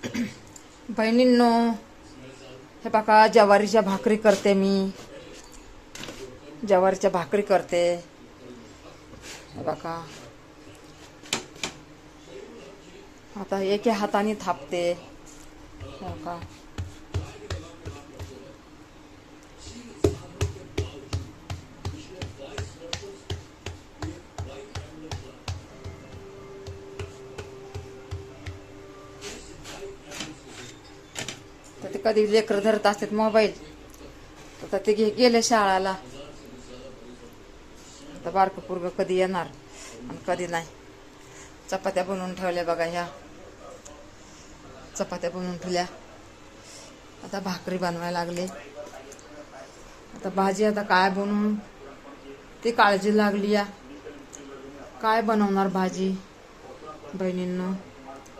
बहिणींनो, हे बघा ज्वारीच्या भाकरी करते मी. ज्वारीच्या भाकरी करते. हे बघा आता एका हाताने थापते. हे बघा तर ते कधी लेकर धरत असतात मोबाईल, तर ते गेले शाळेला. आता बारकं पोरगं कधी येणार आणि कधी नाही. चपात्या बनवून ठेवल्या बघा, ह्या चपात्या बनवून ठेवल्या. आता भाकरी बनवायला लागले. आता भाजी आता काय बनवून ती काळजी लागली या. काय बनवणार भाजी बहिणींनो.